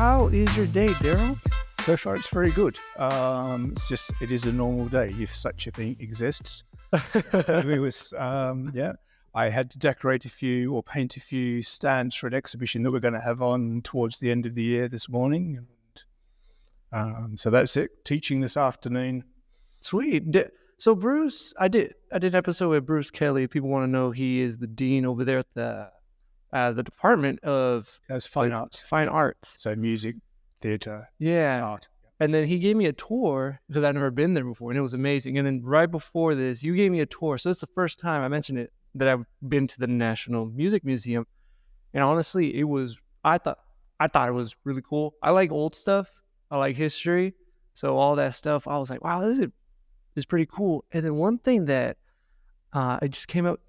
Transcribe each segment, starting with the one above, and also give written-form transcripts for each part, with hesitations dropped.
how is your day, Darryl? So far, it's very good. It is a normal day, if such a thing exists. I had to decorate a few or paint a few stands for an exhibition that we're going to have on towards the end of the year this morning. So that's it. Teaching this afternoon. Sweet. So Bruce, I did an episode with Bruce Kelly. People want to know he is the dean over there at the Department of Fine Arts. Fine Arts. So music, theatre, art. And then he gave me a tour because I'd never been there before, and it was amazing. And then right before this, you gave me a tour. So it's the first time I mentioned it that I've been to the National Music Museum. And honestly, I thought it was really cool. I like old stuff. I like history. So all that stuff, I was like, wow, this is pretty cool. And then one thing that it came up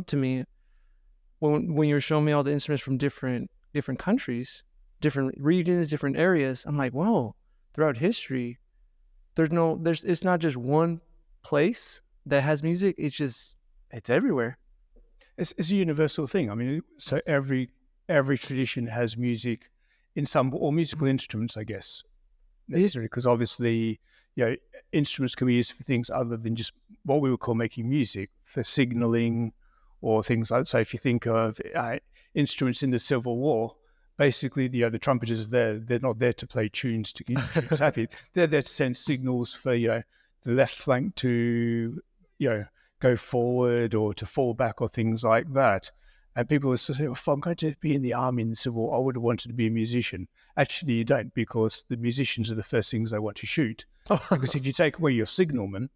to me when you were showing me all the instruments from different countries, different regions, different areas. I'm like, whoa, throughout history, it's not just one place that has music. It's everywhere. It's a universal thing. I mean, so every tradition has music in some, or musical instruments, I guess, necessarily, because obviously, instruments can be used for things other than just what we would call making music, for signaling or things like. So if you think of instruments in the Civil War, basically, the trumpeters they're not there to play tunes to keep the troops happy. They're there to send signals for the left flank to go forward or to fall back or things like that. And people would say, well, if I'm going to be in the army in the Civil War, I would have wanted to be a musician. Actually, you don't, because the musicians are the first things they want to shoot. Because if you take away your signalman,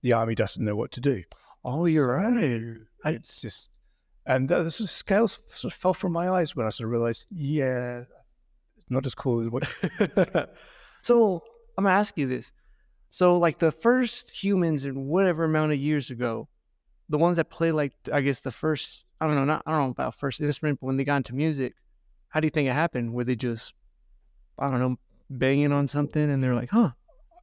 the army doesn't know what to do. Oh, you're right. It's just, and the scales sort of fell from my eyes when I sort of realized, it's not as cool as what. So I'm gonna ask you this. So like the first humans in whatever amount of years ago, the ones that play like, I guess the first, I don't know about first instrument, but when they got into music, how do you think it happened? Were they just, I don't know, banging on something and they're like, huh?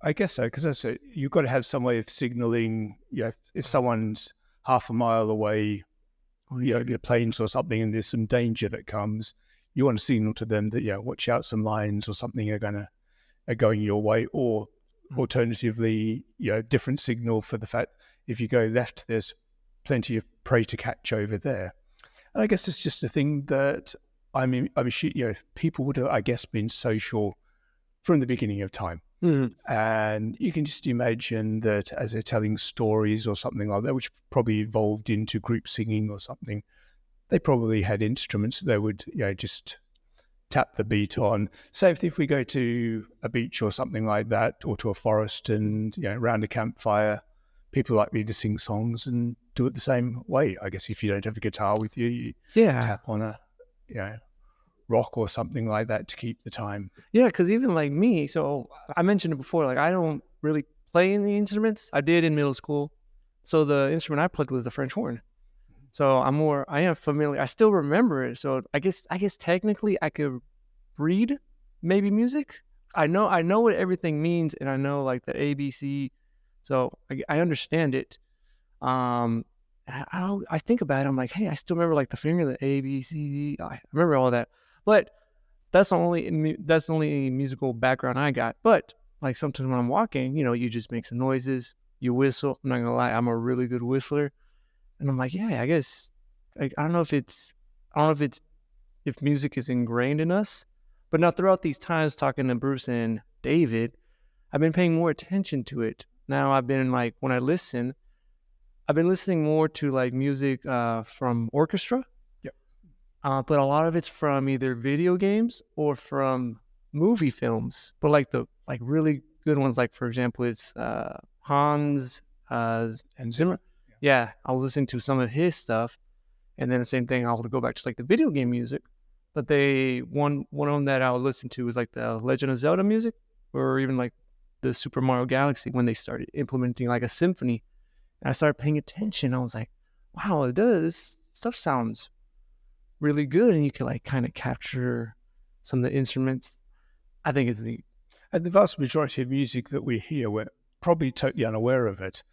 I guess so, because you've got to have some way of signaling, if someone's half a mile away, your planes or something, and there's some danger that comes, you want to signal to them that, watch out, some lions or something are going your way, or alternatively, different signal for the fact if you go left, there's plenty of prey to catch over there. And I guess it's just a thing that people would have, I guess, been social from the beginning of time. Mm-hmm. And you can just imagine that as they're telling stories or something like that, which probably evolved into group singing or something, they probably had instruments that they would, just tap the beat on. Say if we go to a beach or something like that, or to a forest and, around a campfire, people like me to sing songs and do it the same way. I guess if you don't have a guitar with you, you tap on a, rock or something like that to keep the time. Yeah, because even like me, so I mentioned it before, like I don't really play any instruments. I did in middle school. So the instrument I played was the French horn. So I am familiar. I still remember it. So I guess technically I could read maybe music. I know what everything means, and I know like the ABC. So I understand it. I think about it. I'm like, hey, I still remember like the formula A, B, C, D. I remember all that. But that's the only musical background I got. But like sometimes when I'm walking, you just make some noises, you whistle. I'm not gonna lie, I'm a really good whistler. And I'm like, yeah, I guess I don't know if music is ingrained in us. But now throughout these times talking to Bruce and David, I've been paying more attention to it. Now I've been like, when I listen, I've been listening more to like music from orchestra. But a lot of it's from either video games or from movie films. But like the really good ones, like for example, it's Hans and Zimmer. Yeah, I was listening to some of his stuff, and then the same thing. I'll go back to like the video game music. But one of them that I'll listen to is like the Legend of Zelda music, or even like the Super Mario Galaxy when they started implementing like a symphony. And I started paying attention. I was like, wow, this stuff sounds really good, and you can like kind of capture some of the instruments. I think it's neat. And the vast majority of music that we hear, we're probably totally unaware of it.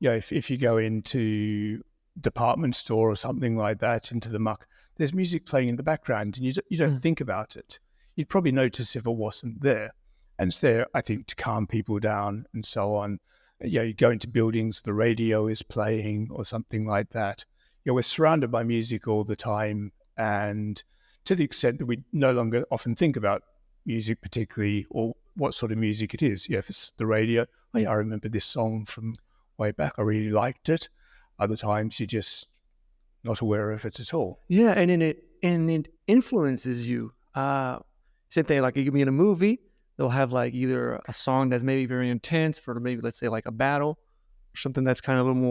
If you go into department store or something like that, into the muck, there's music playing in the background, and you don't think about it. You'd probably notice if it wasn't there. And it's there, I think, to calm people down and so on. You go into buildings, the radio is playing or something like that. We're surrounded by music all the time, and to the extent that we no longer often think about music particularly, or what sort of music it is. If it's the radio, I remember this song from way back, I really liked it. Other times you're just not aware of it at all. Yeah, and it influences you. Same thing, like it could be in a movie, they'll have like either a song that's maybe very intense for maybe, let's say, like a battle, or something that's kind of a little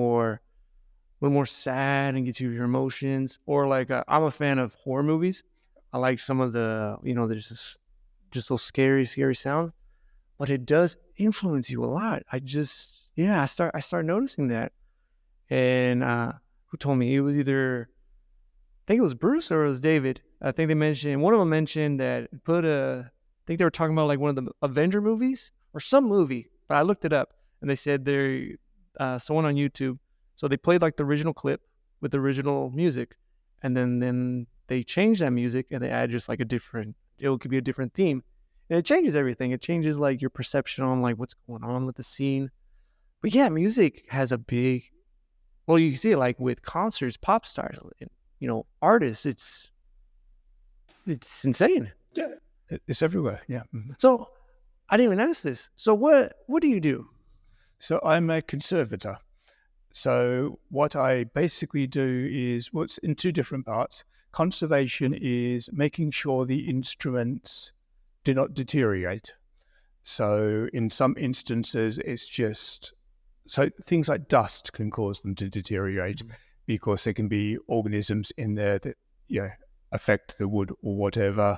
more sad and gets you your emotions. Or like I'm a fan of horror movies. I like some of the, there's just those scary sounds, but it does influence you a lot. I start noticing that. And who told me? It was either, I think it was Bruce or it was David. I think one of them mentioned that I think they were talking about like one of the Avenger movies or some movie, but I looked it up and they said someone on YouTube. So they played like the original clip with the original music, and then they changed that music and they add just like it could be a different theme, and it changes everything. It changes like your perception on like what's going on with the scene. But yeah, music has a big, well, you see it like with concerts, pop stars, artists. It's insane. Yeah, it's everywhere. Yeah. Mm-hmm. So I didn't even ask this. So what do you do? So I'm a conservator. So what I basically do is what's in two different parts. Conservation is making sure the instruments do not deteriorate. So in some instances, it's just, so things like dust can cause them to deteriorate because there can be organisms in there that affect the wood or whatever.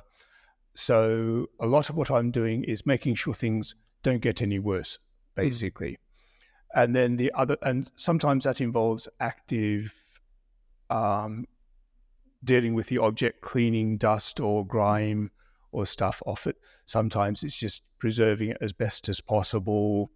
So a lot of what I'm doing is making sure things don't get any worse, basically. And then and sometimes that involves active dealing with the object, cleaning dust or grime or stuff off it. Sometimes it's just preserving it as best as possible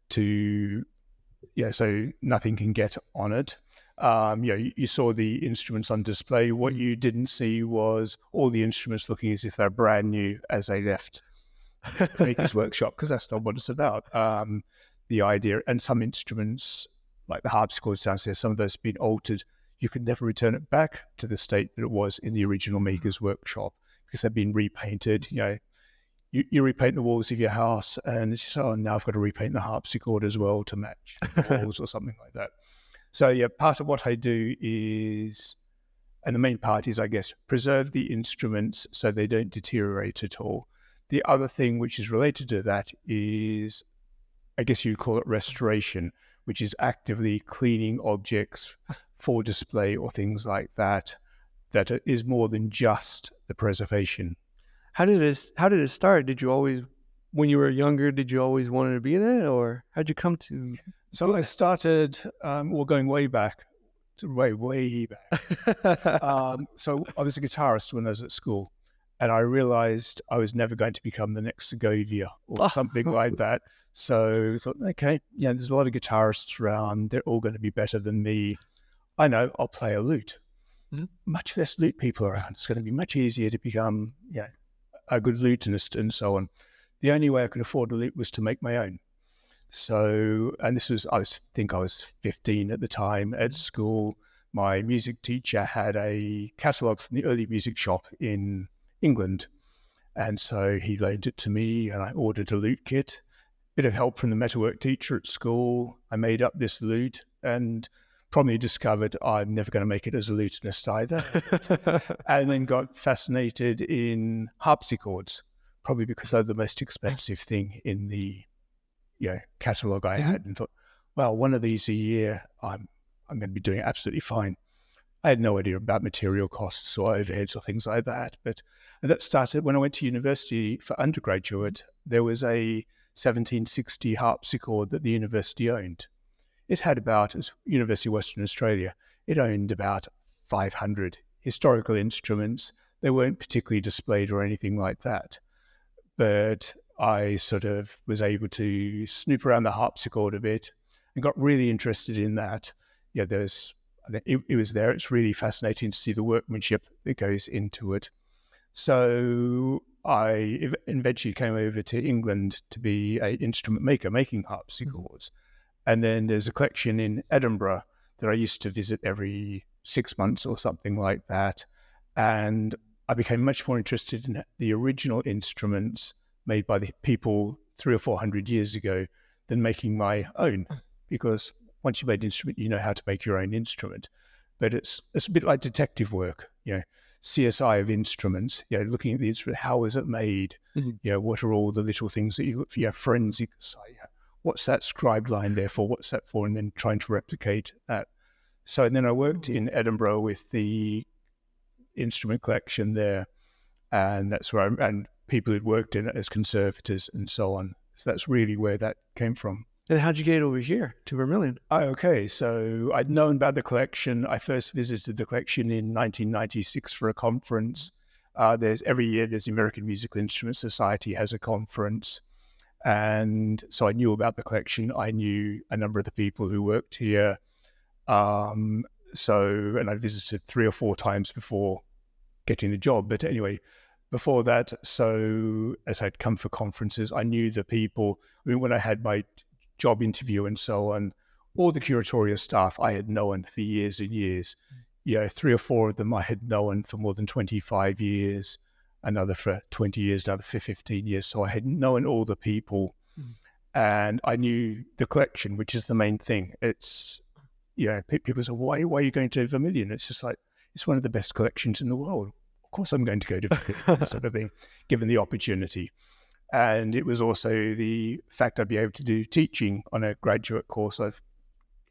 so nothing can get on it. You saw the instruments on display. What you didn't see was all the instruments looking as if they're brand new as they left Maker's Workshop, because that's not what it's about. The idea, and some instruments, like the harpsichord downstairs, some of those have been altered. You could never return it back to the state that it was in the original Maker's Workshop because they've been repainted. You repaint the walls of your house, and it's just, now I've got to repaint the harpsichord as well to match the walls or something like that. So part of what I do is, and the main part is, I guess, preserve the instruments so they don't deteriorate at all. The other thing which is related to that is, I guess you'd call it restoration, which is actively cleaning objects for display or things like that is more than just the preservation. How did it start? Did you always, when you were younger, did you always want to be that, or how'd you come to? So I started, going way back, way back. So I was a guitarist when I was at school, and I realized I was never going to become the next Segovia or something like that. So I thought, okay, there's a lot of guitarists around. They're all going to be better than me. I know, I'll play a lute. Mm-hmm. Much less lute people around. It's going to be much easier to become a good lutenist and so on. The only way I could afford a lute was to make my own. So, and this was, I think I was 15 at the time at school. My music teacher had a catalogue from the early music shop in England. And so he loaned it to me and I ordered a lute kit. Bit of help from the metalwork teacher at school. I made up this lute and probably discovered I'm never going to make it as a lutenist either. And then got fascinated in harpsichords, probably because they're the most expensive thing in the catalogue I had, and thought, well, one of these a year, I'm going to be doing absolutely fine. I had no idea about material costs or overheads or things like that. And that started when I went to university for undergraduate. There was a 1760 harpsichord that the university owned. It had about, as University of Western Australia, it owned about 500 historical instruments. They weren't particularly displayed or anything like that. But I sort of was able to snoop around the harpsichord a bit and got really interested in that. There's it was there. It's really fascinating to see the workmanship that goes into it. So I eventually came over to England to be an instrument maker, making harpsichords. And then there's a collection in Edinburgh that I used to visit every 6 months or something like that. And I became much more interested in the original instruments made by the people 300 or 400 years ago than making my own, because once you made an instrument, you know how to make your own instrument. But it's a bit like detective work, CSI of instruments, looking at the instrument, how is it made? What are all the little things that you look for, forensic, what's that scribed line there for? What's that for? And then trying to replicate that. So then I worked in Edinburgh with the instrument collection there, and that's where and people who'd worked in it as conservators and so on. So that's really where that came from. And how'd you get over here to Vermillion? Okay, so I'd known about the collection. I first visited the collection in 1996 for a conference. Every year there's the American Musical Instruments Society has a conference. And so I knew about the collection. I knew a number of the people who worked here. And I visited 3 or 4 times before getting the job. But anyway, before that, so as I'd come for conferences, I knew the people. I mean, when I had my job interview and so on, all the curatorial staff I had known for years and years. 3 or 4 of them I had known for more than 25 years, another for 20 years, another for 15 years. So I had known all the people, and I knew the collection, which is the main thing. It's, people say, why are you going to Vermillion? It's just like, it's one of the best collections in the world. Of course I'm going to go to Vermillion, sort of thing, given the opportunity. And it was also the fact I'd be able to do teaching on a graduate course of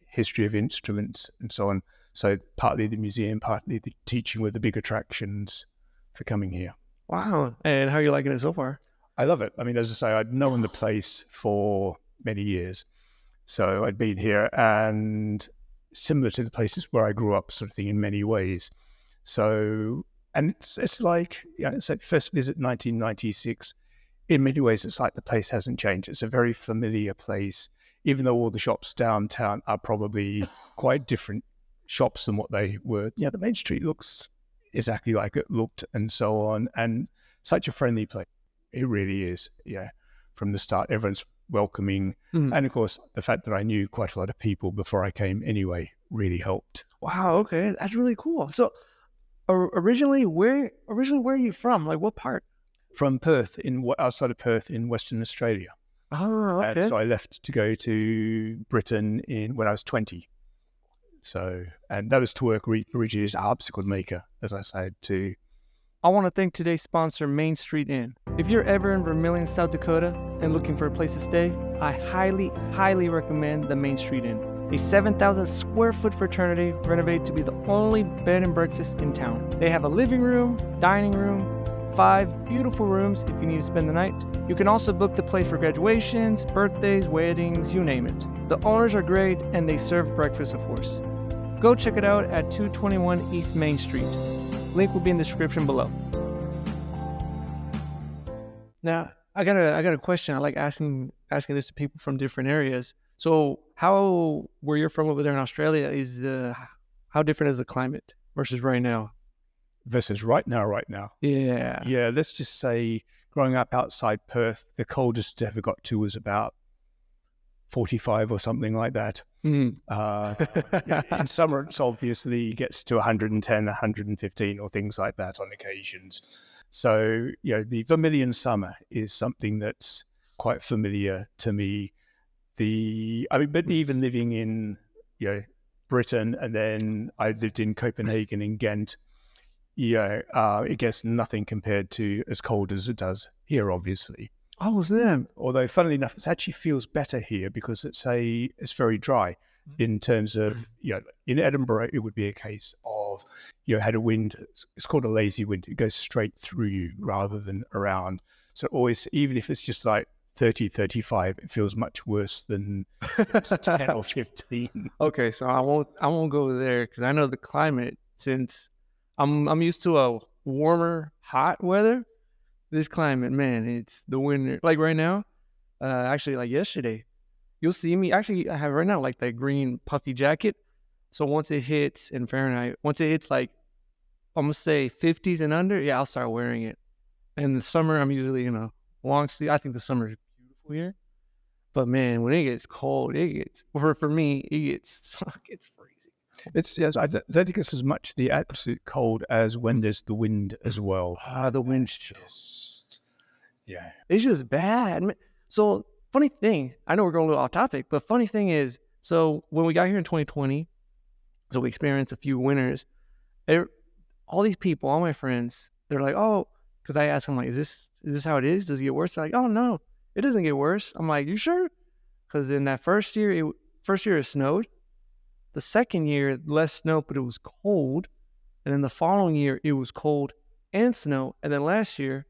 history of instruments and so on. So partly the museum, partly the teaching were the big attractions for coming here. Wow. And how are you liking it so far? I love it. I mean, as I say, I'd known the place for many years. So I'd been here, and similar to the places where I grew up, sort of thing, in many ways. So, and it's like, it's like first visit 1996. In many ways, it's like the place hasn't changed. It's a very familiar place, even though all the shops downtown are probably quite different shops than what they were. The main street looks exactly like it looked and so on. And such a friendly place. It really is. From the start, everyone's welcoming. And of course, the fact that I knew quite a lot of people before I came anyway really helped. Wow. Okay. That's really cool. So originally, where are you from? Like what part? From Perth, outside of Perth in Western Australia. Oh, okay. And so I left to go to Britain when I was 20. So, and that was to work originally as a harpsichord maker, as I said, too. I want to thank today's sponsor, Main Street Inn. If you're ever in Vermillion, South Dakota, and looking for a place to stay, I highly, highly recommend the Main Street Inn. A 7,000 square foot fraternity renovated to be the only bed and breakfast in town. They have a living room, dining room, 5 beautiful rooms if you need to spend the night. You can also book the place for graduations, birthdays, weddings, you name it. The owners are great, and they serve breakfast, of course. Go check it out at 221 East Main Street. Link will be in the description below. Now, I got a question. I like asking this to people from different areas. So, where you're from over there in Australia how different is the climate versus right now? Versus right now. Yeah. Let's just say growing up outside Perth, the coldest it ever got to was about 45 or something like that. In summer, it's obviously gets to 110, 115 or things like that on occasions. So, the Vermilion summer is something that's quite familiar to me. But even living in, Britain, and then I lived in Copenhagen and Ghent, it gets nothing compared to as cold as it does here, obviously. Oh, it's them. Although, funnily enough, it actually feels better here because it's very dry in terms of, in Edinburgh, it would be a case of, had a wind, it's called a lazy wind. It goes straight through you rather than around. So always, even if it's just like 30, 35, it feels much worse than 10 or 15. Okay, so I won't go there because I know the climate, since I'm used to a warmer, hot weather. This climate, man, it's the winter. Like right now, actually, like yesterday, you'll see me. Actually, I have right now like that green puffy jacket. So once it hits in Fahrenheit, once it hits like, I'm going to say 50s and under, yeah, I'll start wearing it. In the summer, I'm usually in a long sleeve. I think the summer is beautiful here. But man, when it gets cold, it gets, for me, it gets freezing. It's, yes, I don't think it's as much the absolute cold as when there's the wind as well. The wind's Just, yeah. It's just bad. So funny thing, I know we're going a little off topic, but funny thing is, so when we got here in 2020, so we experienced a few winters. All these people, all my friends, they're like, oh, because I asked them, like, is this how it is? Does it get worse? They're like, oh no, it doesn't get worse. I'm like, you sure? Because in that first year it snowed. The second year, less snow, but it was cold. And then the following year, it was cold and snow. And then last year,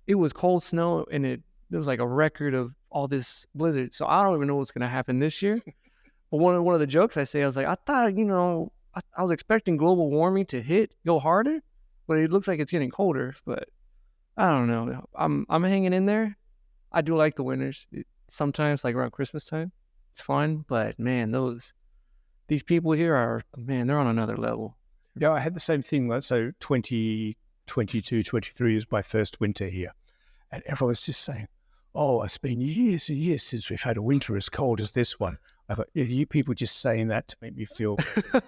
it was cold snow, and it was like a record of all this blizzard. So I don't even know what's going to happen this year. But one of the jokes I say, I was like, I thought, I was expecting global warming to go harder, but it looks like it's getting colder. But I don't know. I'm hanging in there. I do like the winters. Sometimes, like around Christmas time, it's fun. But man, these people here they're on another level. Yeah, I had the same thing. So 2022, 23 is my first winter here. And everyone was just saying, oh, it's been years and years since we've had a winter as cold as this one. I thought, yeah, you people just saying that to make me feel...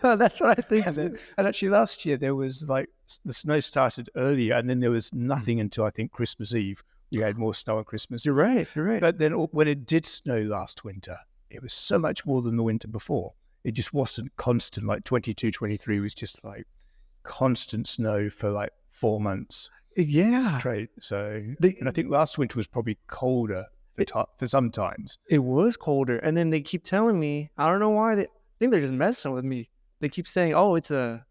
That's what I think. And actually last year there was like, the snow started earlier and then there was nothing until I think Christmas Eve. You had more snow on Christmas. You're right. But then when it did snow last winter, it was so much more than the winter before. It just wasn't constant. Like 22, 23 was just like constant snow for like 4 months. Yeah. Straight. So, and I think last winter was probably colder for some times. It was colder. And then they keep telling me, I don't know why, I think they're just messing with me. They keep saying, oh, it's a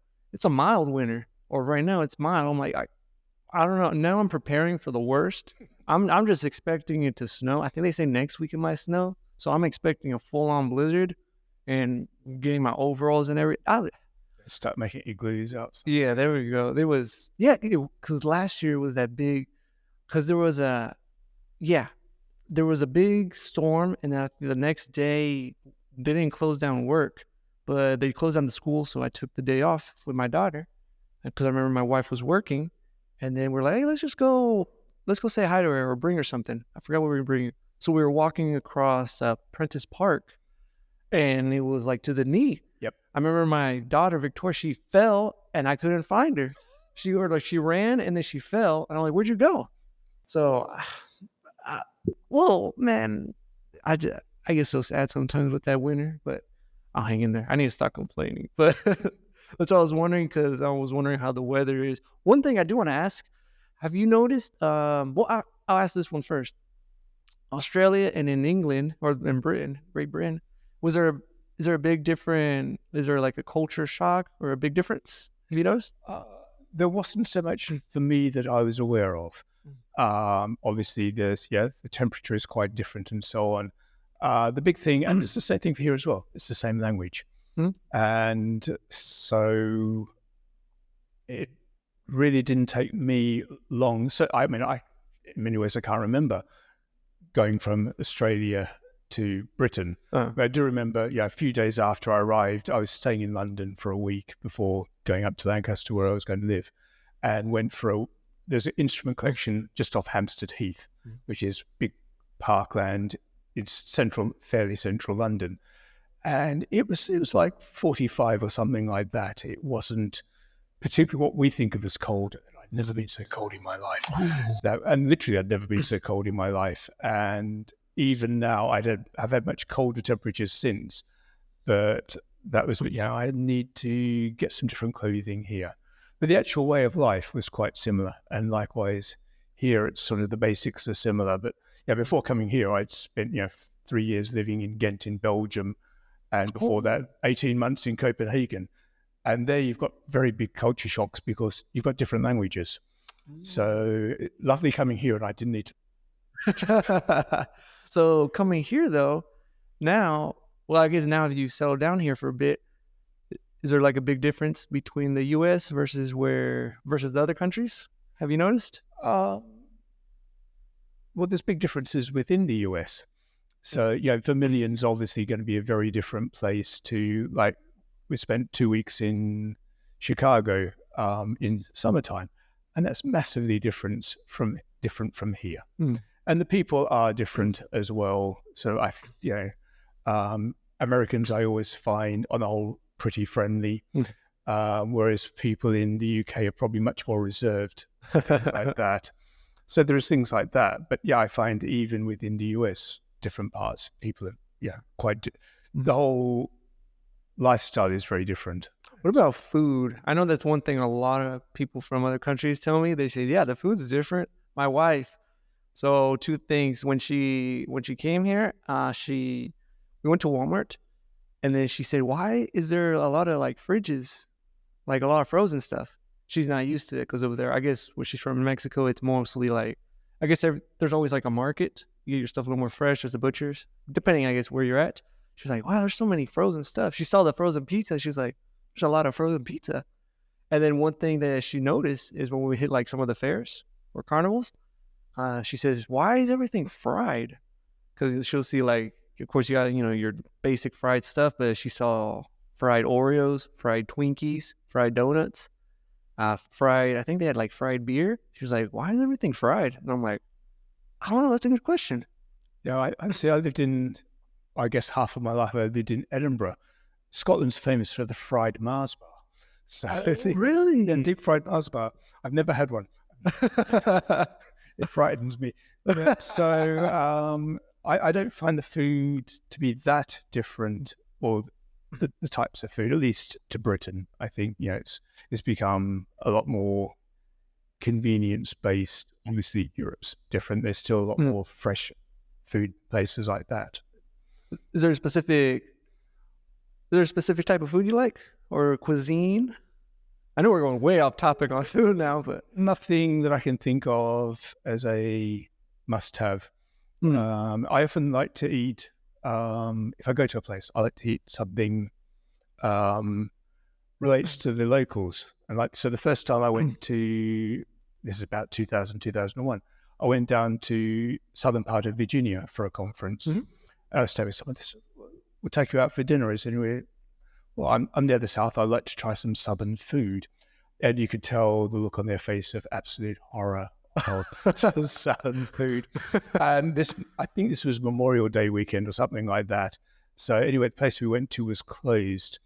mild winter, or right now it's mild. I'm like, I don't know. Now I'm preparing for the worst. I'm just expecting it to snow. I think they say next week it might snow. So I'm expecting a full-on blizzard and getting my overalls and everything. Start making igloos outside. Yeah, there we go. There was, because last year was that big, because there was a big storm, and then the next day they didn't close down work, but they closed down the school. So I took the day off with my daughter, because I remember my wife was working, and then we're like, hey, let's go say hi to her or bring her something. I forgot what we were bringing. So we were walking across Prentice Park, and it was like to the knee. Yep. I remember my daughter, Victoria, she fell and I couldn't find her. She ran and then she fell. And I'm like, where'd you go? So, well, man, I get so sad sometimes with that winter, but I'll hang in there. I need to stop complaining. But that's what I was wondering, because I was wondering how the weather is. One thing I do want to ask, have you noticed, I'll ask this one first. Australia and in England, or in Britain, Great Britain, is there a big difference? Is there like a culture shock or a big difference? Have you noticed? There wasn't so much for me that I was aware of. Obviously, the temperature is quite different and so on. The big thing, and it's the same thing for here as well, it's the same language. And so it really didn't take me long. So, I mean, in many ways, I can't remember going from Australia to Britain. But I do remember, a few days after I arrived, I was staying in London for a week before going up to Lancaster, where I was going to live, and went there's an instrument collection just off Hampstead Heath, which is big parkland. It's fairly central London. And it was like 45 or something like that. It wasn't particularly what we think of as cold. I'd never been so cold in my life. And literally, I'd never been so cold in my life. And even now, I've had much colder temperatures since. But that was, I need to get some different clothing here. But the actual way of life was quite similar. And likewise, here, it's sort of the basics are similar. But before coming here, I'd spent 3 years living in Ghent in Belgium, and before that 18 months in Copenhagen. And there you've got very big culture shocks because you've got different languages. So lovely coming here, and I didn't need to. So coming here though, I guess now that you settled down here for a bit, is there like a big difference between the US versus the other countries? Have you noticed? Well, there's big differences within the US. So, Vermillion's obviously going to be a very different place to, like, we spent 2 weeks in Chicago in summertime, and that's massively different from here. And the people are different as well. So Americans I always find on the whole pretty friendly, whereas people in the UK are probably much more reserved, things like that. So there's things like that. But yeah, I find even within the US, different parts, people are the whole lifestyle is very different. What about food? I know that's one thing a lot of people from other countries tell me. They say, yeah, the food's different. My wife. So 2 things. When she came here, we went to Walmart, and then she said, why is there a lot of like fridges, like a lot of frozen stuff? She's not used to it because over there, I guess where she's from in Mexico, it's mostly like, I guess there's always like a market. You get your stuff a little more fresh. There's the butchers, depending, I guess, where you're at. She's like, wow, there's so many frozen stuff. She saw the frozen pizza. She was like, there's a lot of frozen pizza. And then one thing that she noticed is when we hit like some of the fairs or carnivals, she says, why is everything fried? Because she'll see like, of course, you got, your basic fried stuff, but she saw fried Oreos, fried Twinkies, fried donuts, fried, I think they had like fried beer. She was like, why is everything fried? And I'm like, I don't know. That's a good question. Yeah, I lived in, I guess half of my life I lived in Edinburgh. Scotland's famous for the fried Mars bar. So really? Yeah, deep fried Mars bar. I've never had one. It frightens me. So I don't find the food to be that different, or the types of food, at least to Britain. I think it's become a lot more convenience based. Obviously, Europe's different. There's still a lot more fresh food places like that. Is there a specific type of food you like, or cuisine? I know we're going way off topic on food now, but nothing that I can think of as a must-have. I often like to eat. If I go to a place, I like to eat something relates to the locals. And so the first time I went to, this is about 2000, 2001, I went down to southern part of Virginia for a conference. I was telling someone, this we'll take you out for dinner. Is anyway, well, I'm near the south. I'd like to try some southern food. And you could tell the look on their face of absolute horror of southern food. And I think this was Memorial Day weekend or something like that. So anyway, the place we went to was closed.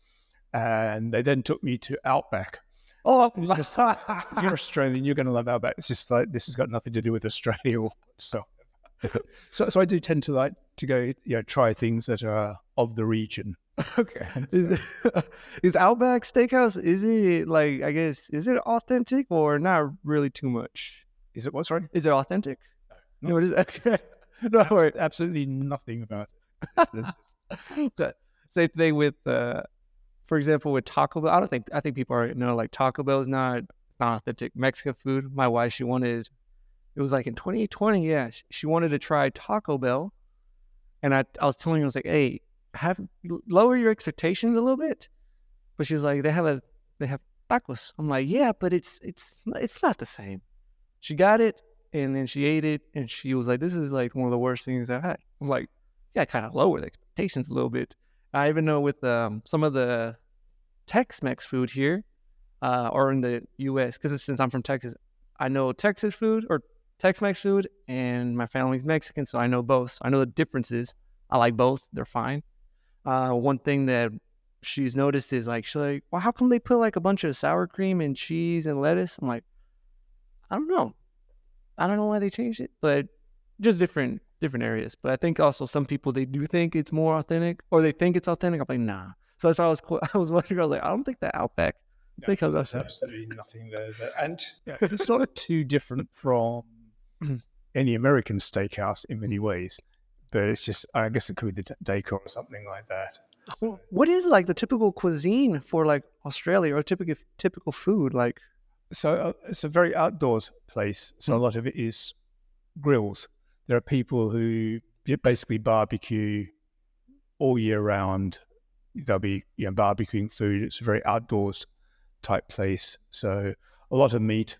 And they then took me to Outback. Oh, you're Australian, you're going to love Outback. It's just like, this has got nothing to do with Australia. So I do tend to like to go, try things that are of the region. Okay. Is Outback Steakhouse, is it like, I guess, is it authentic or not really too much? Is it what, sorry? Is it authentic? No, it is. Okay. No, absolutely nothing about it. Same thing with, for example, with Taco Bell. I think people already know, like, Taco Bell is not authentic Mexican food. My wife, it was like in 2020, yeah, she wanted to try Taco Bell. And I was telling her, I was like, hey, lower your expectations a little bit. But she was like, they have tacos. I'm like, yeah, but it's not the same. She got it, and then she ate it, and she was like, this is like one of the worst things I've had. I'm like, yeah, kind of lower the expectations a little bit. I even know with some of the Tex-Mex food here, or in the U.S., because since I'm from Texas, I know Texas food or Tex-Mex food, and my family's Mexican, so I know both. So I know the differences. I like both. They're fine. One thing that she's noticed is she's like, well, how come they put like a bunch of sour cream and cheese and lettuce? I'm like, I don't know. I don't know why they changed it, but just different areas. But I think also some people, they do think it's more authentic, or they think it's authentic. I'm like, nah. So that's why I was wondering. I was like, I don't think that Outback. There's absolutely nothing there. And it's not too different from any American steakhouse in many ways. But it's just, I guess it could be the decor or something like that. Well, what is like the typical cuisine for like Australia, or typical food like? So it's a very outdoors place. So a lot of it is grills. There are people who basically barbecue all year round. They'll be barbecuing food. It's a very outdoors type place. So a lot of meat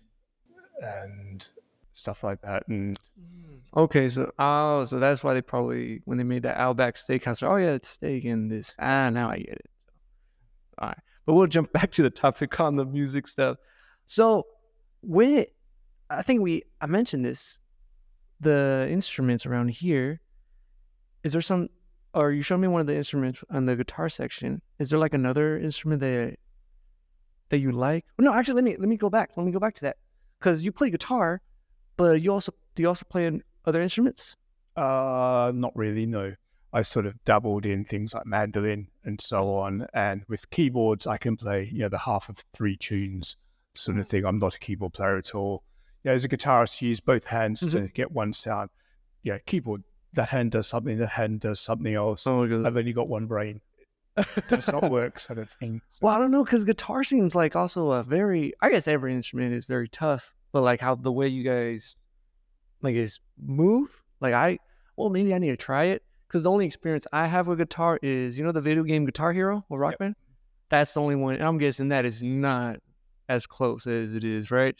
and stuff like that. And okay, so that's why they probably, when they made that Outback Steakhouse, oh yeah, it's steak and this. Now I get it. All right. But we'll jump back to the topic on the music stuff. So I mentioned this, the instruments around here. Is there some, or you showed me one of the instruments on the guitar section. Is there like another instrument that you like? No, actually, let me go back. Let me go back to that. Because you play guitar, but do you also play in other instruments? Not really, no. I sort of dabbled in things like mandolin and so on. And with keyboards, I can play, the half of 3 tunes sort of thing. I'm not a keyboard player at all. As a guitarist, you use both hands to get one sound. Keyboard, that hand does something, that hand does something else. Oh, I've only got one brain. It does not work, sort of thing. So. Well, I don't know, because guitar seems like also I guess every instrument is very tough, but like how the way you guys like is move, like maybe I need to try it, because the only experience I have with guitar is, the video game Guitar Hero or Rock Band? That's the only one, and I'm guessing that is not as close as it is, right?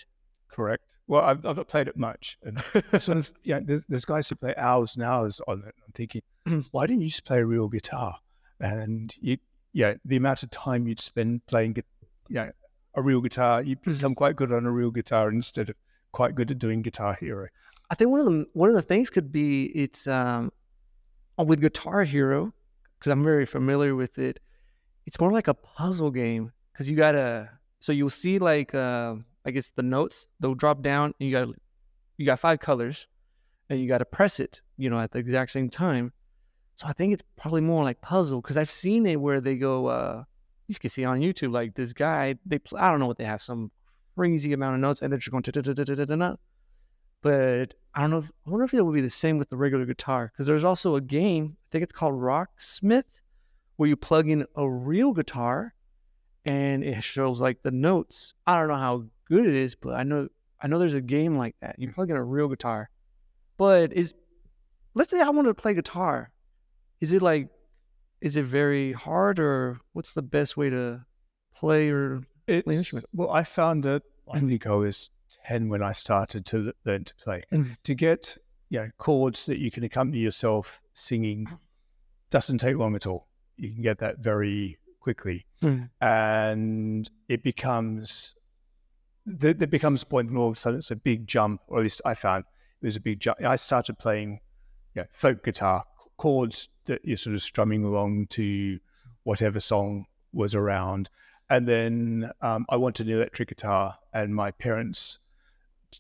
Correct. Well, I've not played it much. And sort of, there's guys who play hours and hours on it. I'm thinking, why didn't you just play a real guitar? And the amount of time you'd spend playing, a real guitar, you become quite good on a real guitar instead of quite good at doing Guitar Hero. I think one of the things could be it's with Guitar Hero, because I'm very familiar with it. It's more like a puzzle game, because so you'll see like I guess the notes, they'll drop down, and you got 5 colors, and you got to press it, at the exact same time. So I think it's probably more like puzzle, because I've seen it where they go, you can see on YouTube, like this guy, I don't know what they have, some crazy amount of notes, and they're just going but I wonder if it would be the same with the regular guitar, because there's also a game, I think it's called Rocksmith, where you plug in a real guitar, and it shows like the notes. I don't know how good it is, but I know there's a game like that. You plug in a real guitar, but let's say I wanted to play guitar. Is it very hard, or what's the best way to play play an instrument? Well, I found that I think I was 10 when I started to learn to play. To get chords that you can accompany yourself singing doesn't take long at all. You can get that very quickly, and it becomes there becomes a point where all of a sudden it's a big jump, or at least I found it was a big jump. I started playing folk guitar chords that you're sort of strumming along to whatever song was around. And then I wanted an electric guitar, and my parents,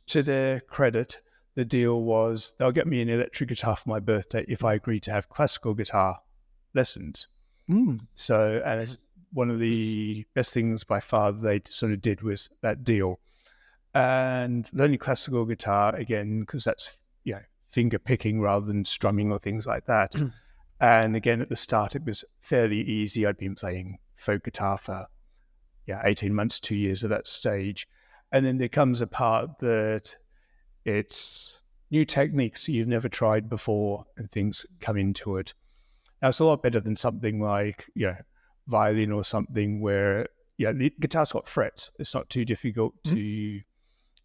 to their credit, the deal was they'll get me an electric guitar for my birthday if I agree to have classical guitar lessons. So, and it's one of the best things by far they sort of did was that deal. And learning classical guitar, again, because that's finger picking rather than strumming or things like that. And again, at the start, it was fairly easy. I'd been playing folk guitar for 18 months, 2 years at that stage. And then there comes a part that it's new techniques you've never tried before, and things come into it. Now, it's a lot better than something like violin or something where the guitar's got frets. It's not too difficult to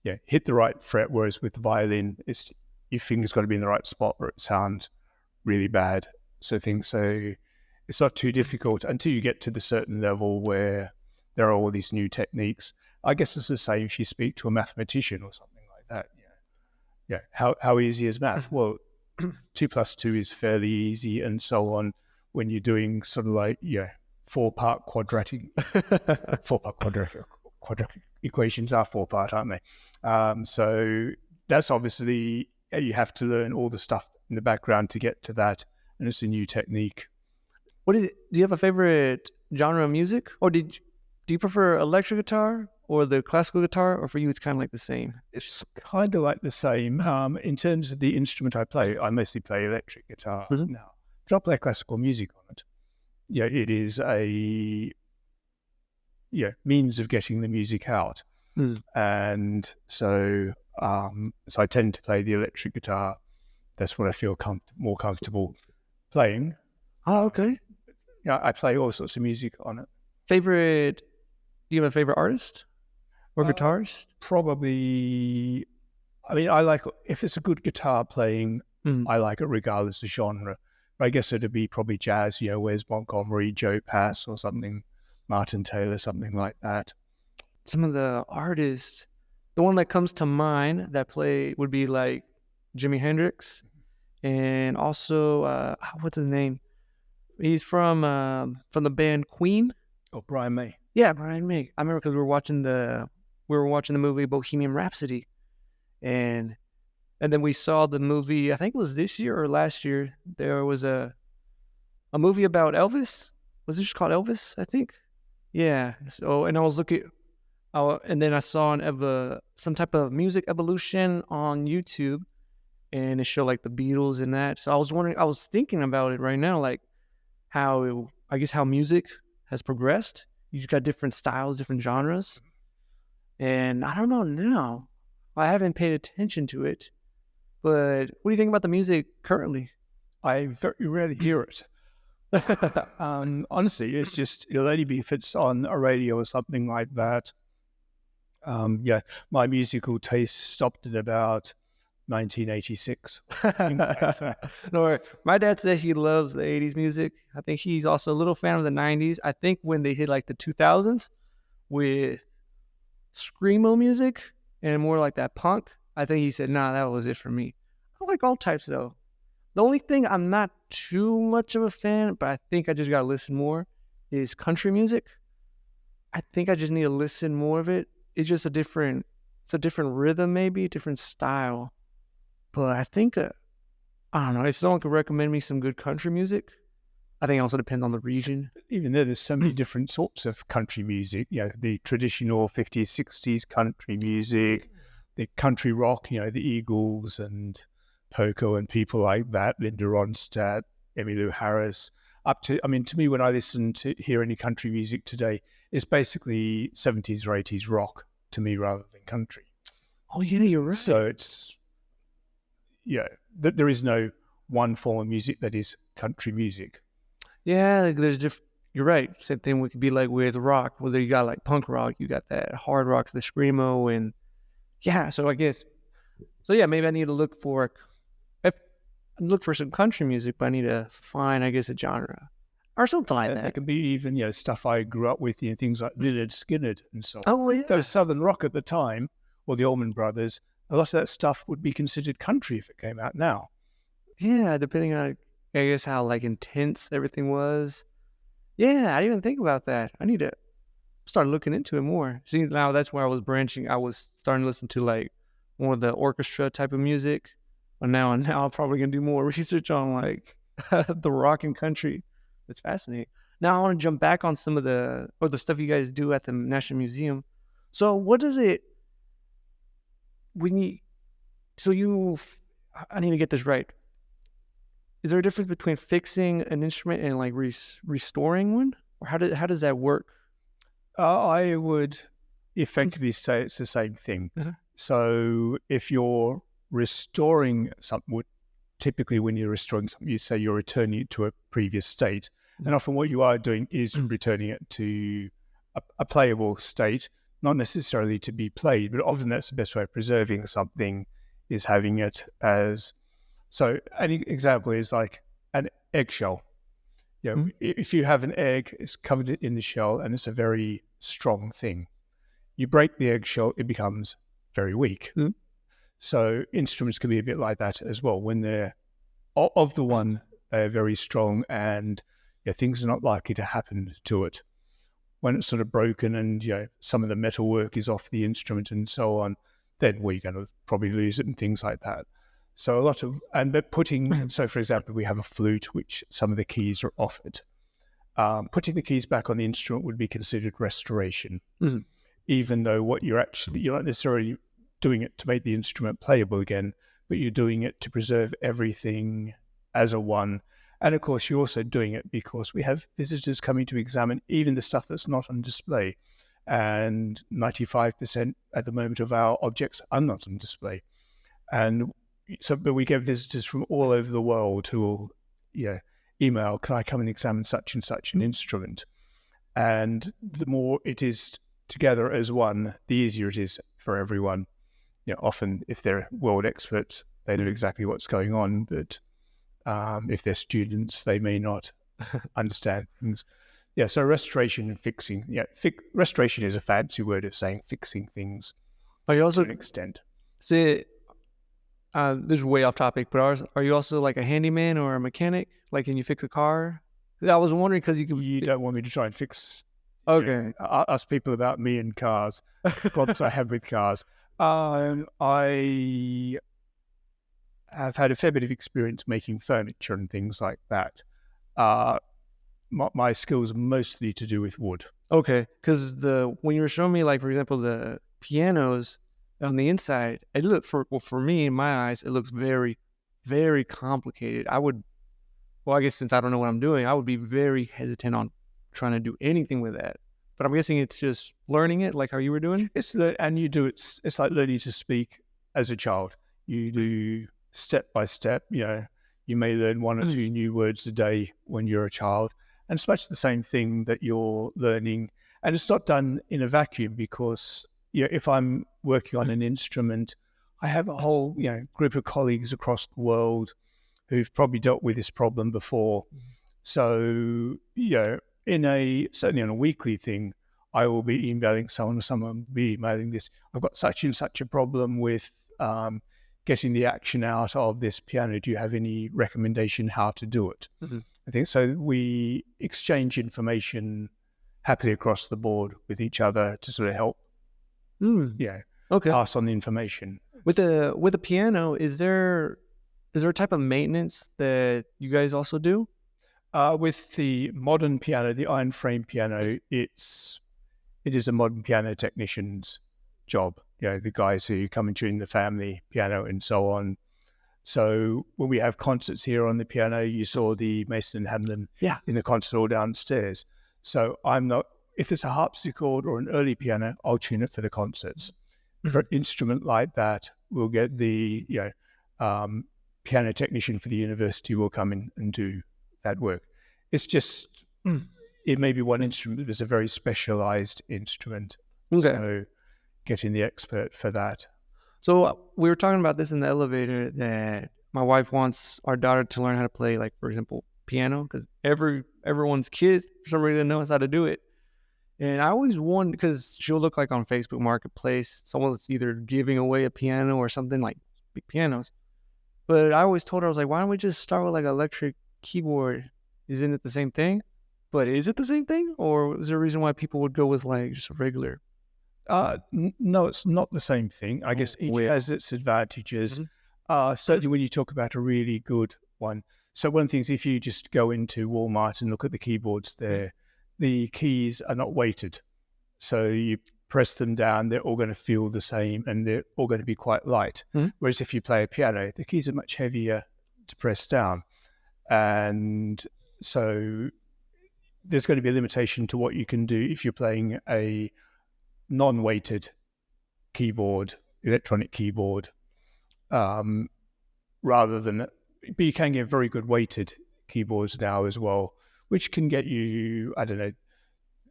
hit the right fret, whereas with the violin, your finger's got to be in the right spot or it sounds really bad. So it's not too difficult until you get to the certain level where there are all these new techniques. I guess it's the same if you speak to a mathematician or something like that. How easy is math? Well, 2 + 2 is fairly easy, and so on. When you're doing sort of like 4-part quadratic equations are 4-part, aren't they? So that's obviously you have to learn all the stuff in the background to get to that, and it's a new technique. What is it? Do you have a favorite genre of music, or do you prefer electric guitar or the classical guitar, or for you it's kind of like the same? It's kind of like the same. In terms of the instrument I play, I mostly play electric guitar now, but I play classical music on it. It is a means of getting the music out, and so I tend to play the electric guitar. That's what I feel more comfortable playing. Oh, okay. I play all sorts of music on it. Do you have a favorite artist or guitarist? Probably, I like, if it's a good guitar playing, I like it regardless of genre. I guess it'd be probably jazz, Wes Montgomery, Joe Pass or something Martin Taylor, something like that. Some of the artists, the one that comes to mind that play would be like Jimi Hendrix, and also what's his name? He's from the band Queen. Or Brian May. Yeah, Brian May. I remember because we were watching the movie Bohemian Rhapsody, and then we saw the movie. I think it was this year or last year. There was a movie about Elvis. Was it just called Elvis? I think. Yeah. So, and I was looking. And then I saw some type of music evolution on YouTube, and it showed like the Beatles and that. So I was thinking about it right now, like how music has progressed. You just got different styles, different genres, and I don't know now. I haven't paid attention to it, but what do you think about the music currently? I very rarely hear it. Honestly, it'll only be if it's on a radio or something like that. My musical taste stopped at about 1986. No, my dad said he loves the 80s music. I think he's also a little fan of the 90s. I think when they hit like the 2000s with screamo music and more like that punk, I think he said, nah, that was it for me. I like all types though. The only thing I'm not too much of a fan, but I think I just got to listen more, is country music. I think I just need to listen more of it. It's just a different rhythm, maybe, different style. But I think, I don't know, if someone could recommend me some good country music, I think it also depends on the region. Even there's so many different sorts of country music. The traditional 50s, 60s country music, the country rock, the Eagles and Poco and people like that, Linda Ronstadt, Emmylou Harris. To me, when I hear any country music today, it's basically 70s or 80s rock to me rather than country. Oh, yeah, you're right. So there is no one form of music that is country music. Yeah, like you're right. Same thing could be like with rock, whether you got like punk rock, you got that hard rock, the screamo, and yeah. So I guess, maybe I need to look for some country music, but I need to find, I guess, a genre or something like that. It can be even, stuff I grew up with, things like Lynyrd Skynyrd and so on. Oh, yeah. Those Southern rock at the time, or the Allman Brothers, a lot of that stuff would be considered country if it came out now. Yeah, depending on, I guess, how like intense everything was. Yeah, I didn't even think about that. I need to start looking into it more. See, now that's where I was branching. I was starting to listen to like more of the orchestra type of music. But now I'm probably going to do more research on like the rock and country. It's fascinating. Now I want to jump back on some of the stuff you guys do at the National Museum. So what does it, I need to get this right. Is there a difference between fixing an instrument and like restoring one? Or how does that work? I would effectively say it's the same thing. Uh-huh. So if you're restoring something, typically when you're restoring something, you say you're returning it to a previous state. Mm-hmm. And often what you are doing is returning it to a playable state, not necessarily to be played, but often that's the best way of preserving something, is having it as... So an example is like an eggshell. If you have an egg, it's covered in the shell and it's a very strong thing. You break the eggshell, it becomes very weak. Mm-hmm. So instruments can be a bit like that as well. When they're of the one, they're very strong and things are not likely to happen to it. When it's sort of broken and some of the metal work is off the instrument and so on, then we're going to probably lose it and things like that. So so for example, we have a flute, which some of the keys are off it. Putting the keys back on the instrument would be considered restoration, mm-hmm. even though you're not necessarily doing it to make the instrument playable again, but you're doing it to preserve everything as a one. And of course, you're also doing it because we have visitors coming to examine even the stuff that's not on display. And 95% at the moment of our objects are not on display. But we get visitors from all over the world who will, email, can I come and examine such and such an instrument? And the more it is together as one, the easier it is for everyone. Often if they're world experts, they know exactly what's going on, but if they're students, they may not understand things. Yeah, so restoration and fixing. Yeah, restoration is a fancy word of saying fixing things Are you to also an extent. say this is way off topic, but are you also like a handyman or a mechanic? Like, can you fix a car? I was wondering because you You can. don't want me to try and fix Okay. us people about me and cars, problems I have with cars. I have had a fair bit of experience making furniture and things like that. Uh, my skills are mostly to do with wood. Okay, because when you were showing me, like for example, the pianos on the inside, it looked for me in my eyes, it looks very, very complicated. I guess since I don't know what I'm doing, I would be very hesitant on trying to do anything with that. But I'm guessing it's just learning it, like how you were doing. And you do it. It's like learning to speak as a child. You do step by step. You may learn one or two new words a day when you're a child, and it's much the same thing that you're learning. And it's not done in a vacuum because if I'm working on an instrument, I have a whole group of colleagues across the world who've probably dealt with this problem before. So certainly on a weekly thing, I will be emailing someone will be emailing this. I've got such and such a problem with getting the action out of this piano. Do you have any recommendation how to do it? Mm-hmm. I think so. We exchange information happily across the board with each other to sort of help, Okay. pass on the information. With the piano, is there a type of maintenance that you guys also do? With the modern piano, the iron frame piano, it is a modern piano technician's job. The guys who come and tune the family piano and so on. So when we have concerts here on the piano, you saw the Mason and Hamlin in the concert hall downstairs. So if it's a harpsichord or an early piano, I'll tune it for the concerts. For an instrument like that, we'll get the piano technician for the university will come in and do that work. It's just, it may be one instrument, but it's a very specialized instrument. Okay. So getting the expert for that. So we were talking about this in the elevator that my wife wants our daughter to learn how to play, like, for example, piano, because everyone's kids, for some reason, knows how to do it. And I always wonder, because she'll look like on Facebook Marketplace, someone's either giving away a piano or something, like big pianos. But I always told her, I was like, why don't we just start with like an electric keyboard? Isn't it the same thing? But is it the same thing? Or is there a reason why people would go with like just a regular? No, it's not the same thing. I guess each has its advantages. Certainly when you talk about a really good one. So one of the things, if you just go into Walmart and look at the keyboards there, the keys are not weighted. So you press them down, they're all going to feel the same and they're all going to be quite light. Whereas if you play a piano, the keys are much heavier to press down. And so there's going to be a limitation to what you can do if you're playing a non-weighted keyboard, electronic keyboard, rather than, but you can get very good weighted keyboards now as well, which can get you, I don't know,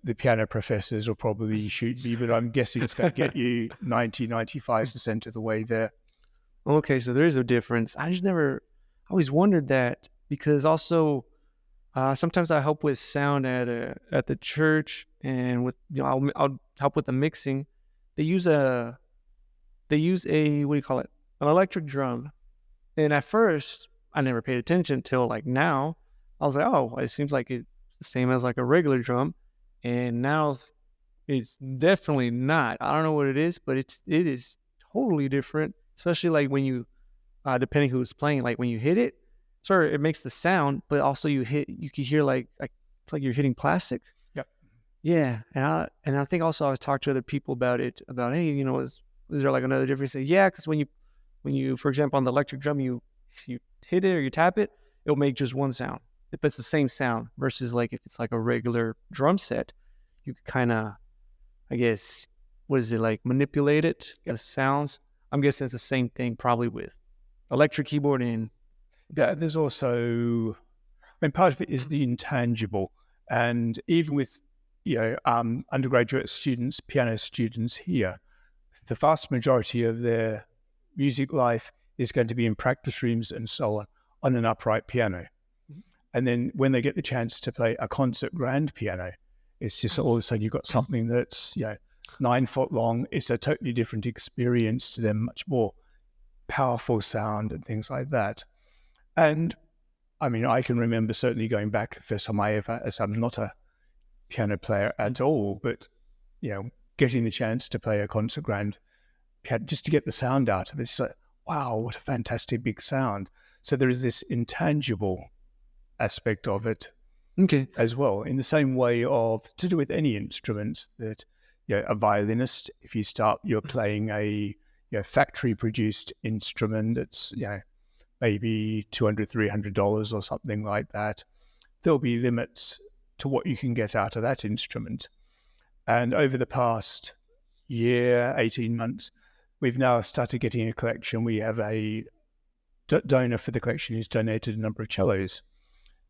the piano professors will probably shoot me, but I'm guessing it's going to get you 95% of the way there. Okay, so there is a difference. I always wondered that because also sometimes I help with sound at the church, and with I'll help with the mixing. They use a what do you call it? An electric drum. And at first I never paid attention till like now. I was like, oh, it seems like it's the same as like a regular drum. And now it's definitely not. I don't know what it is, but it is totally different. Especially like when you, depending who's playing, like when you hit it, sure, it makes the sound, but also you can hear like it's like you're hitting plastic. Yep. Yeah, and I think also I was talking to other people about it. About, hey, is there like another difference? Yeah, because when you, for example, on the electric drum, if you hit it or you tap it, it'll make just one sound. If it's the same sound versus like if it's like a regular drum set, you could kind of, I guess, what is it, like manipulate it, the sounds. I'm guessing it's the same thing probably with electric keyboard and. Yeah, there's also, part of it is the intangible, and even with undergraduate students, piano students here, the vast majority of their music life is going to be in practice rooms and so on an upright piano. And then when they get the chance to play a concert grand piano, it's just all of a sudden you've got something that's 9 foot long. It's a totally different experience to them, much more powerful sound and things like that. And I mean, I can remember certainly going back the first time I ever, as I'm not a piano player at all, but getting the chance to play a concert grand piano just to get the sound out of it. It's like, wow, what a fantastic big sound. So there is this intangible aspect of it as well, in the same way of to do with any instruments that a violinist, if you're playing a factory produced instrument that's maybe $200, $300 or something like that, there'll be limits to what you can get out of that instrument. And over the past year, 18 months, we've now started getting a collection. We have a donor for the collection who's donated a number of cellos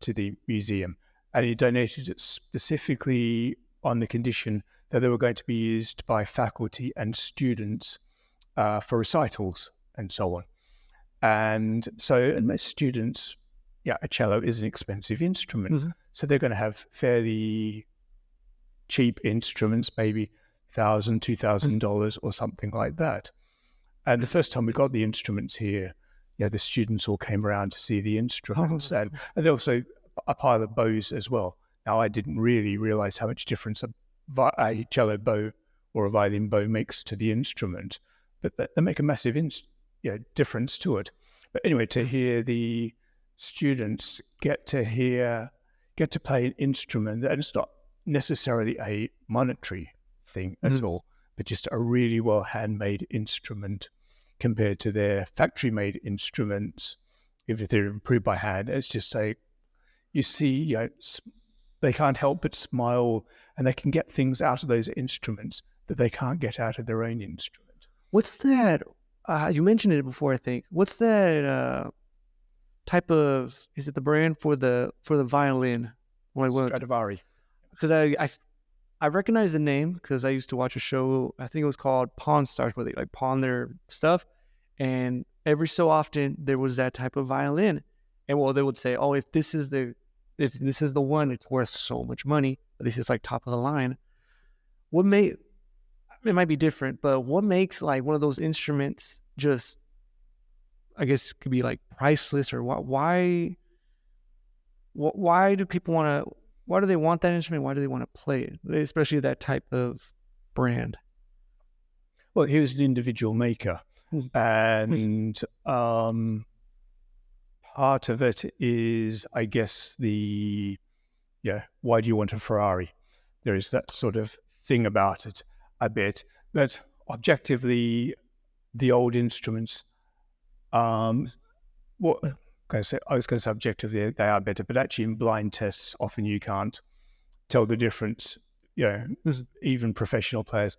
to the museum, and he donated it specifically on the condition that they were going to be used by faculty and students for recitals and so on. And so, and most students, a cello is an expensive instrument, so they're going to have fairly cheap instruments, maybe $1,000, $2,000 or something like that. And the first time we got the instruments here, the students all came around to see the instruments, and there also a pile of bows as well. Now, I didn't really realize how much difference a cello bow or a violin bow makes to the instrument, but they make a massive difference to it. But anyway, to hear the students get to play an instrument, and it's not necessarily a monetary thing at all, but just a really well handmade instrument compared to their factory-made instruments. If they're improved by hand, it's just you see, they can't help but smile, and they can get things out of those instruments that they can't get out of their own instrument. What's that? You mentioned it before, I think. What's that type of? Is it the brand for the violin? Stradivari. Because I recognize the name because I used to watch a show. I think it was called Pawn Stars, where they pawn their stuff, and every so often there was that type of violin, and they would say, "Oh, if this is the one, it's worth so much money. At least it's top of the line." It might be different, but what makes one of those instruments just, I guess, could be priceless, or why do people want to? Why do they want that instrument? Why do they want to play it, especially that type of brand? Well, he was an individual maker, and part of it is, I guess, why do you want a Ferrari? There is that sort of thing about it a bit, but objectively, the old instruments, I was going to say objectively they are better, but actually in blind tests, often you can't tell the difference. Even professional players,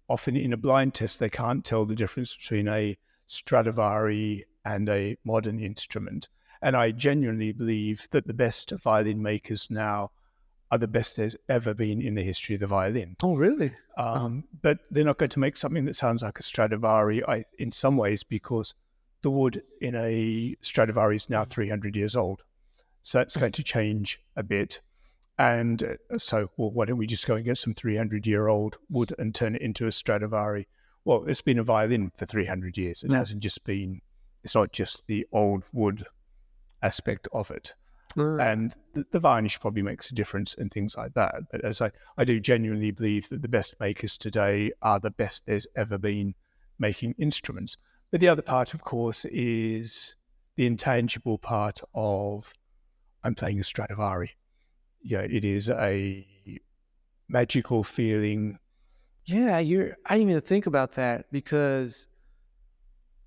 often in a blind test, they can't tell the difference between a Stradivari and a modern instrument. And I genuinely believe that the best violin makers now are the best there's ever been in the history of the violin. Oh, really? But they're not going to make something that sounds like a Stradivari, in some ways, because the wood in a Stradivari is now 300 years old. So that's going to change a bit. And why don't we just go and get some 300-year-old wood and turn it into a Stradivari? Well, it's been a violin for 300 years. It's not just the old wood aspect of it. And the varnish probably makes a difference and things like that. But as I do genuinely believe that the best makers today are the best there's ever been making instruments. But the other part, of course, is the intangible part of I'm playing a Stradivari. It is a magical feeling. Yeah, I didn't even think about that, because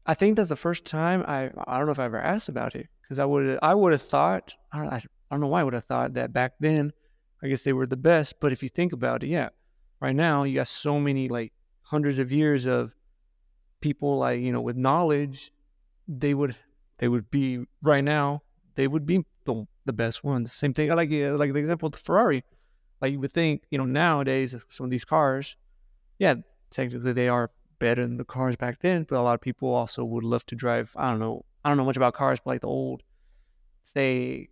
I think that's the first time I don't know if I ever asked about it, because I would have thought, I don't know why I would have thought that back then, I guess they were the best. But if you think about it, right now you got so many hundreds of years of people with knowledge, they would be right now, they would be the best ones. Same thing like the example of the Ferrari. You would think, nowadays some of these cars, technically they are better than the cars back then, but a lot of people also would love to drive, I don't know much about cars, but the old, say,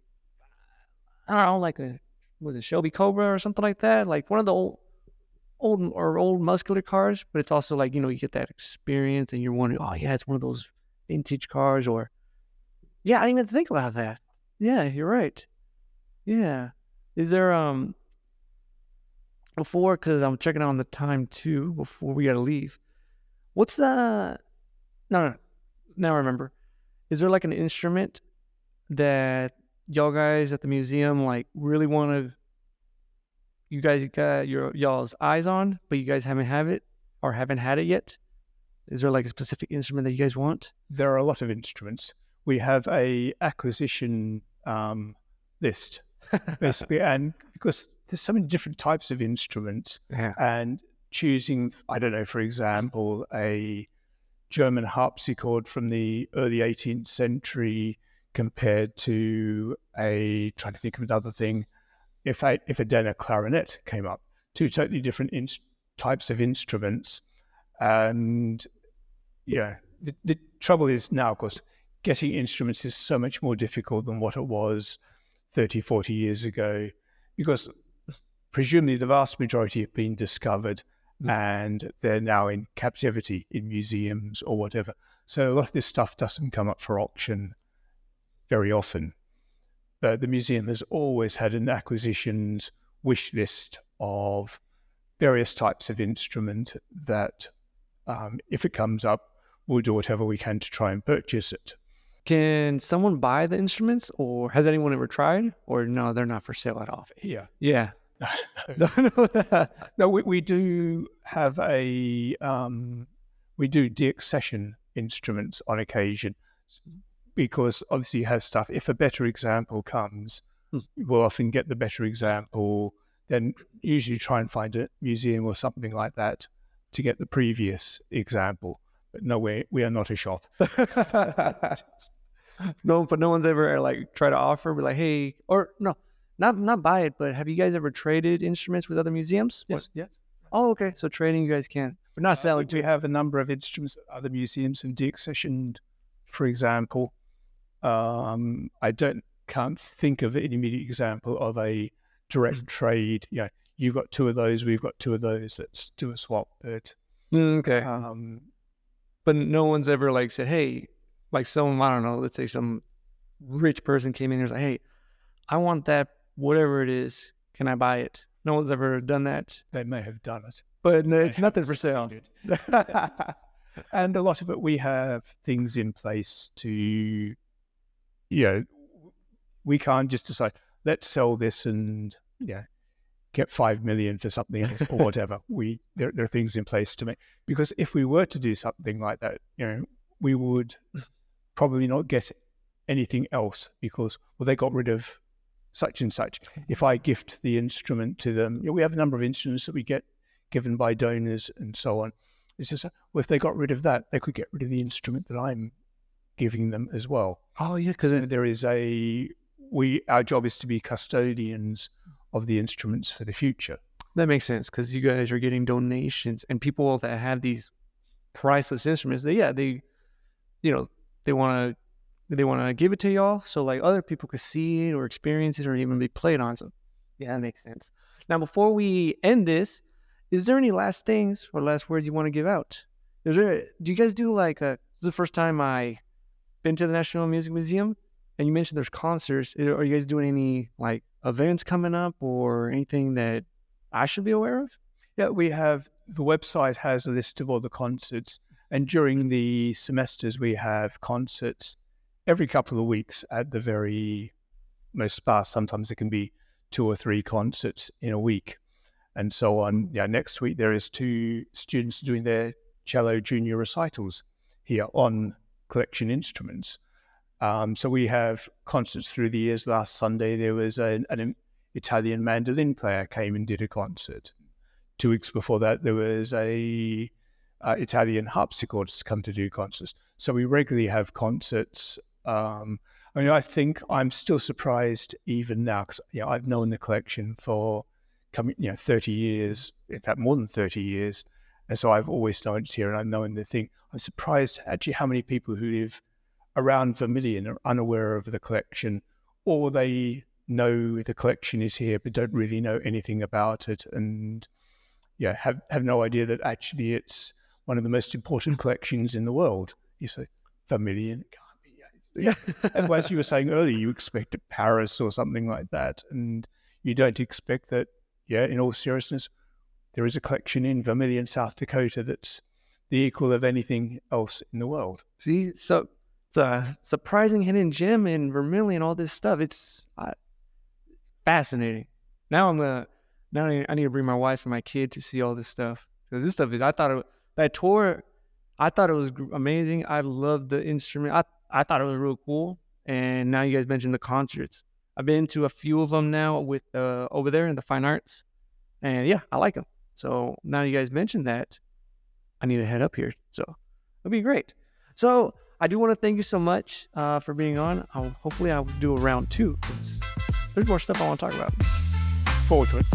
I don't know, like was it Shelby Cobra or something like that? Like one of the old muscular cars, but it's also like, you get that experience and you're wondering, oh yeah, it's one of those vintage cars, or yeah, I didn't even think about that. Yeah, you're right. Yeah. Is there before, because I'm checking on the time too before we gotta leave. What's no, now I remember. Is there like an instrument that y'all guys at the museum like really want to, you guys got y'all's eyes on, but you guys haven't have it or haven't had it yet? Is there like a specific instrument that you guys want? There are a lot of instruments. We have a acquisition list, basically, and because there's so many different types of instruments, Yeah. and choosing, I don't know, for example, a German harpsichord from the early 18th century compared to trying to think of another thing, if a Denner clarinet came up, two totally different types of instruments. And yeah, the trouble is now, of course, getting instruments is so much more difficult than what it was 30, 40 years ago, because presumably the vast majority have been discovered and they're now in captivity in museums or whatever. So a lot of this stuff doesn't come up for auction very often. But the museum has always had an acquisitions wish list of various types of instrument that, if it comes up, we'll do whatever we can to try and purchase it. Can someone buy the instruments, or has anyone ever tried? Or no, they're not for sale at all. Here. Yeah. No, we do have we do deaccession instruments on occasion, because obviously you have stuff. If a better example comes, we'll often get the better example, then usually try and find a museum or something like that to get the previous example. But no, we are not a shop. No, but no one's ever like try to offer, be like, hey, or no, not buy it, but have you guys ever traded instruments with other museums? Yes, yes. Oh, okay. So trading, you guys can, but not selling. We have a number of instruments that other museums have deaccessioned. For example, I can't think of an immediate example of a direct trade. Yeah, you've got two of those, we've got two of those. Let's do a swap. But okay. But no one's ever like said, hey, like someone, I don't know, let's say some rich person came in and was like, hey, I want that, whatever it is, can I buy it? No one's ever done that. They may have done it, but no, it's nothing for sale. And a lot of it, we have things in place to, we can't just decide, let's sell this and get 5 million for something or whatever. There are things in place to make, because if we were to do something like that, we would probably not get anything else, because they got rid of such and such. If I gift the instrument to them, we have a number of instruments that we get given by donors and so on. It's just, if they got rid of that, they could get rid of the instrument that I'm giving them as well. Oh yeah, because there is our job is to be custodians of the instruments for the future. That makes sense, because you guys are getting donations, and people that have these priceless instruments, they want to give it to y'all, so like other people could see it or experience it or even be played on. So yeah, that makes sense. Now, before we end this, is there any last things or last words you want to give out? Do you guys do this is the first time I been to the National Music Museum, and you mentioned there's concerts. Are you guys doing any like events coming up or anything that I should be aware of? Yeah, we have, the website has a list of all the concerts, and during the semesters we have concerts every couple of weeks at the very most sparse. Sometimes it can be 2 or 3 concerts in a week and so on. Yeah, next week there is 2 students doing their cello junior recitals here on collection instruments. So we have concerts through the years. Last Sunday there was an Italian mandolin player came and did a concert. 2 weeks before that there was a Italian harpsichordist come to do concerts. So we regularly have concerts. I think I'm still surprised even now, because I've known the collection for 30 years, in fact more than 30 years, and so I've always known it's here, and I've known the thing. I'm surprised actually how many people who live around Vermillion are unaware of the collection, or they know the collection is here, but don't really know anything about it, and have no idea that actually it's one of the most important collections in the world. You say, Vermillion, it can't be. Yeah. And as you were saying earlier, you expect Paris or something like that, and you don't expect that, in all seriousness, there is a collection in Vermillion, South Dakota that's the equal of anything else in the world. See, so it's a surprising hidden gem in Vermillion, all this stuff. It's fascinating. Now I need to bring my wife and my kid to see all this stuff. Because this stuff is, that tour, I thought it was amazing. I loved the instrument. I thought it was real cool. And now you guys mentioned the concerts. I've been to a few of them now with over there in the fine arts. And yeah, I like them. So now you guys mentioned that, I need to head up here. So it'll be great. So I do want to thank you so much for being on. Hopefully I'll do a round 2. There's more stuff I want to talk about. Forward to it.